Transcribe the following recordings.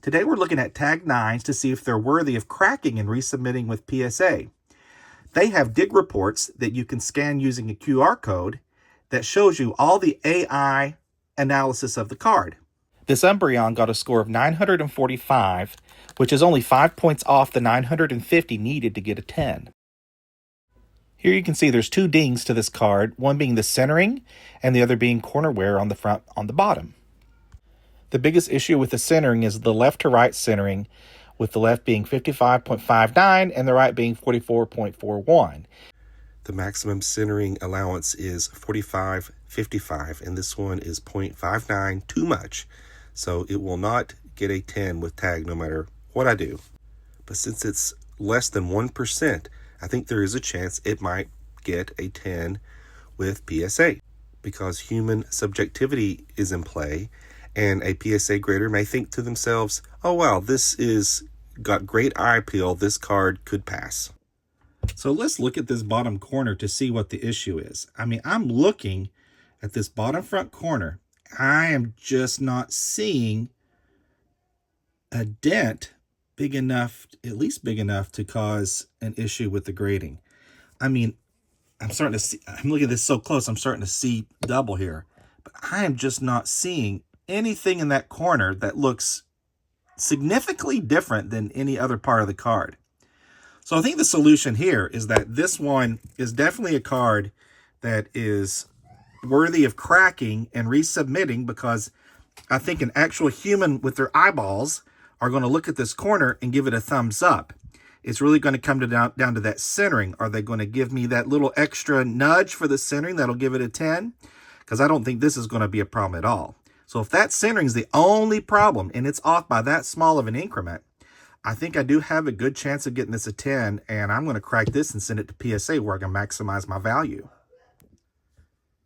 Today we're looking at tag 9s to see if they're worthy of cracking and resubmitting with PSA. They have dig reports that you can scan using a QR code that shows you all the AI analysis of the card. This Umbreon got a score of 945, which is only 5 points off the 950 needed to get a 10. Here you can see there's two dings to this card, one being the centering and the other being corner wear on the front on the bottom. The biggest issue with the centering is the left to right centering, with the left being 55.59 and the right being 44.41. The maximum centering allowance is 45.55, and this one is 0.59 too much. So it will not get a 10 with tag no matter what I do. But since it's less than 1%, I think there is a chance it might get a 10 with PSA, because human subjectivity is in play, and a PSA grader may think to themselves, oh wow, this is got great eye appeal, this card could pass. So let's look at this bottom corner to see what the issue is. I mean, I'm looking at this bottom front corner. I am just not seeing a dent big enough, at least big enough to cause an issue with the grading. I mean, I'm looking at this so close, I'm starting to see double here. But I am just not seeing anything in that corner that looks significantly different than any other part of the card. So I think the solution here is that this one is definitely a card that is worthy of cracking and resubmitting, because I think an actual human with their eyeballs are going to look at this corner and give it a thumbs up. It's really going to come down to that centering. Are they going to give me that little extra nudge for the centering that'll give it a 10? Because I don't think this is going to be a problem at all. So if that centering is the only problem and it's off by that small of an increment, I think I do have a good chance of getting this a 10, and I'm going to crack this and send it to PSA where I can maximize my value.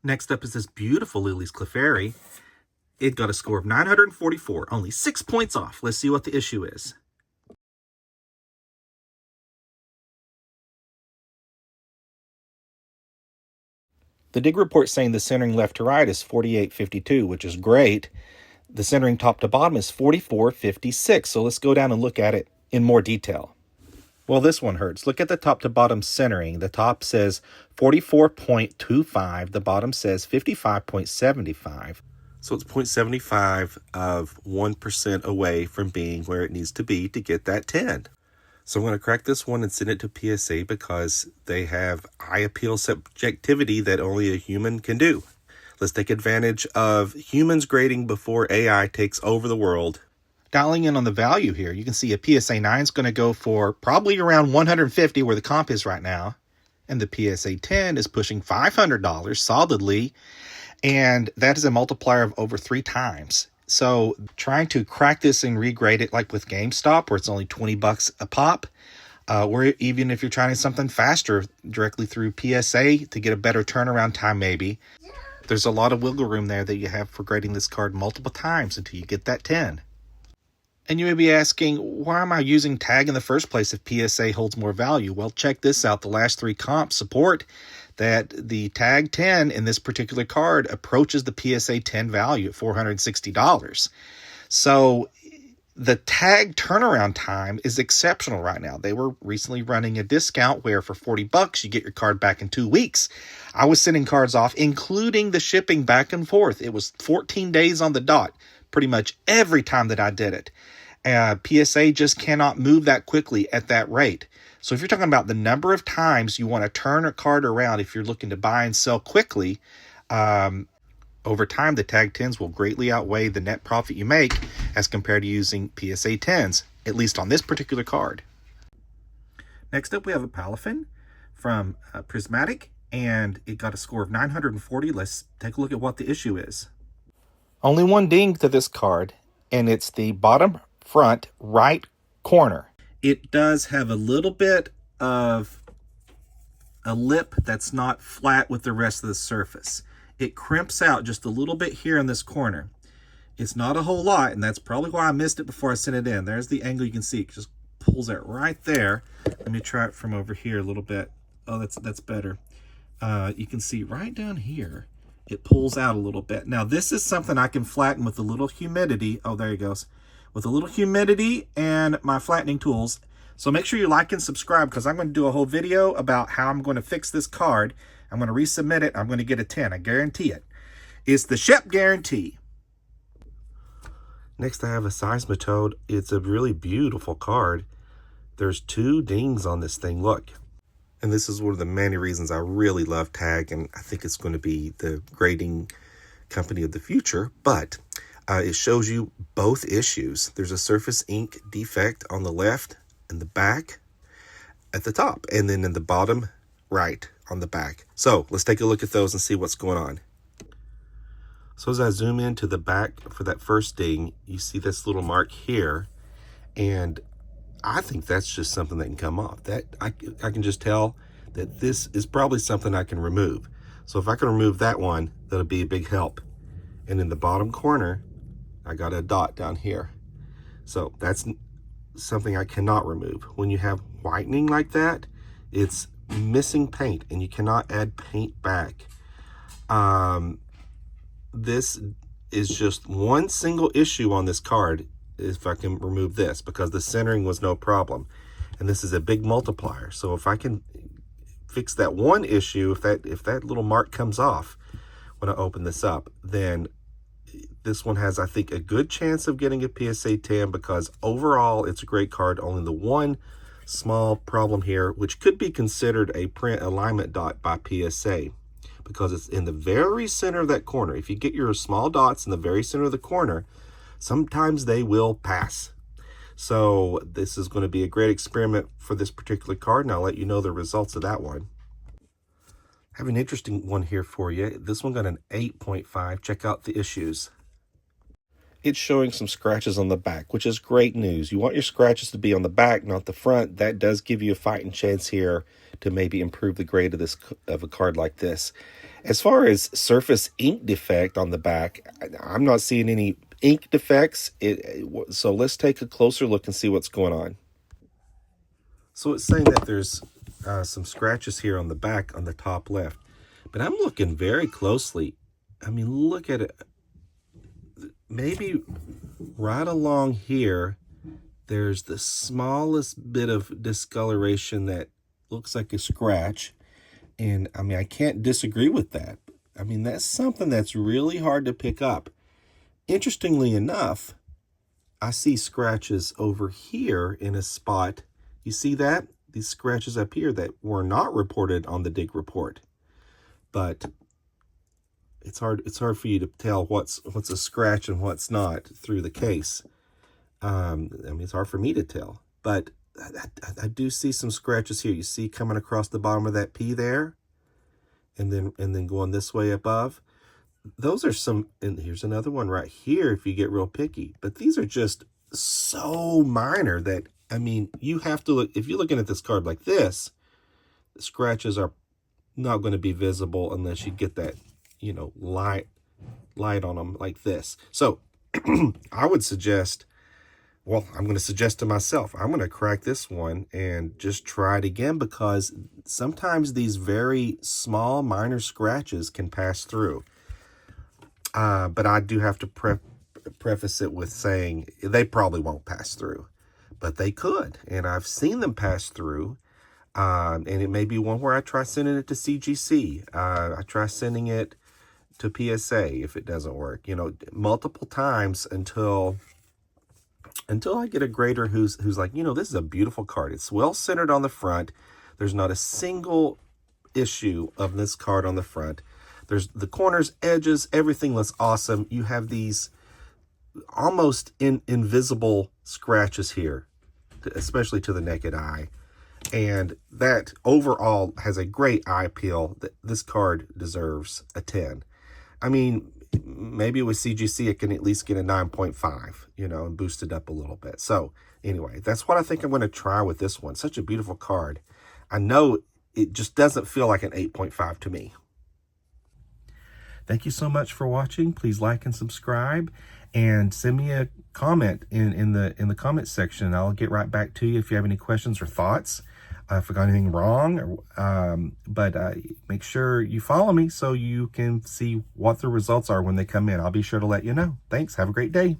Next up is this beautiful Lillie's Clefairy. It got a score of 944, only 6 points off. Let's see what the issue is. The dig report saying the centering left to right is 48.52, which is great. The centering top to bottom is 44.56. So let's go down and look at it in more detail. Well, this one hurts. Look at the top to bottom centering. The top says 44.25. The bottom says 55.75. So it's 0.75 of 1% away from being where it needs to be to get that 10. So I'm going to crack this one and send it to PSA because they have eye appeal subjectivity that only a human can do. Let's take advantage of humans grading before AI takes over the world. Dialing in on the value here, you can see a PSA 9 is going to go for probably around $150 where the comp is right now. And the PSA 10 is pushing $500 solidly. And that is a multiplier of over 3 times. So trying to crack this and regrade it like with GameStop, where it's only $20 a pop, or even if you're trying something faster directly through PSA to get a better turnaround time maybe, there's a lot of wiggle room there that you have for grading this card multiple times until you get that 10. And you may be asking, why am I using tag in the first place if PSA holds more value? Well, check this out. The last 3 comps support that the tag 10 in this particular card approaches the PSA 10 value at $460. So the tag turnaround time is exceptional right now. They were recently running a discount where for $40 you get your card back in 2 weeks. I was sending cards off, including the shipping back and forth. It was 14 days on the dot, pretty much every time that I did it. PSA just cannot move that quickly at that rate. So if you're talking about the number of times you want to turn a card around if you're looking to buy and sell quickly, over time the tag 10s will greatly outweigh the net profit you make as compared to using PSA 10s, at least on this particular card. Next up we have a Palafin from Prismatic, and it got a score of 940. Let's take a look at what the issue is. Only one ding to this card, and it's the bottom front right corner. It does have a little bit of a lip that's not flat with the rest of the surface. It crimps out just a little bit here in this corner. It's not a whole lot, and that's probably why I missed it before I sent it in. There's the angle you can see. It just pulls it right there. Let me try it from over here a little bit. Oh, that's better. You can see right down here, it pulls out a little bit. Now, this is something I can flatten with a little humidity. Oh, there he goes. with a little humidity and my flattening tools. So make sure you like and subscribe, because I'm going to do a whole video about how I'm going to fix this card. I'm going to resubmit it. I'm going to get a 10. I guarantee it. It's the Shep guarantee. Next, I have a Seismitoad. It's a really beautiful card. There's 2 dings on this thing. Look. And this is one of the many reasons I really love TAG, and I think it's going to be the grading company of the future. But it shows you both issues. There's a surface ink defect on the left and the back at the top, and then in the bottom right on the back. So let's take a look at those and see what's going on. So as I zoom into the back for that first ding, you see this little mark here, and I think that's just something that can come off. That I can just tell that this is probably something I can remove. So if I can remove that one, that'll be a big help. And in the bottom corner, I got a dot down here. So that's something I cannot remove. When you have whitening like that, it's missing paint, and you cannot add paint back. This is just one single issue on this card, if I can remove this, because the centering was no problem. And this is a big multiplier. So if I can fix that one issue, if that little mark comes off when I open this up, then this one has, I think, a good chance of getting a PSA 10, because overall it's a great card. Only the one small problem here, which could be considered a print alignment dot by PSA, because it's in the very center of that corner. If you get your small dots in the very center of the corner, sometimes they will pass. So this is going to be a great experiment for this particular card, and I'll let you know the results of that one. I have an interesting one here for you. This one got an 8.5. Check out the issues. It's showing some scratches on the back, which is great news. You want your scratches to be on the back, not the front. That does give you a fighting chance here to maybe improve the grade of a card like this. As far as surface ink defect on the back, I'm not seeing any ink defects. So let's take a closer look and see what's going on. So it's saying that there's some scratches here on the back on the top left, but I'm looking very closely. I mean, look at it. Maybe right along here, there's the smallest bit of discoloration that looks like a scratch. And I mean, I can't disagree with that. I mean, that's something that's really hard to pick up. Interestingly enough, I see scratches over here in a spot. You see that? These scratches up here that were not reported on the dig report. But it's hard for you to tell what's a scratch and what's not through the case. I mean, it's hard for me to tell. But I do see some scratches here. You see coming across the bottom of that P there, and then going this way above. Those are some, and here's another one right here if you get real picky. But these are just so minor that, I mean, you have to look, if you're looking at this card like this, the scratches are not going to be visible unless you get that, you know, light on them like this. So I would suggest, well, I'm going to suggest to myself, I'm going to crack this one and just try it again, because sometimes these very small minor scratches can pass through. But I do have to preface it with saying they probably won't pass through, but they could. And I've seen them pass through. And it may be one where I try sending it to CGC. I try sending it to PSA if it doesn't work, you know, multiple times until I get a grader who's like, you know, this is a beautiful card. It's well centered on the front. There's not a single issue of this card on the front. There's the corners, edges, everything looks awesome. You have these almost invisible scratches here, especially to the naked eye. And that overall has a great eye appeal. This card deserves a 10. I mean, maybe with CGC, it can at least get a 9.5, you know, and boost it up a little bit. So anyway, that's what I think I'm going to try with this one. Such a beautiful card. I know it just doesn't feel like an 8.5 to me. Thank you so much for watching. Please like and subscribe, and send me a comment in the comment section. I'll get right back to you if you have any questions or thoughts. If I got anything wrong, but make sure you follow me so you can see what the results are when they come in. I'll be sure to let you know. Thanks. Have a great day.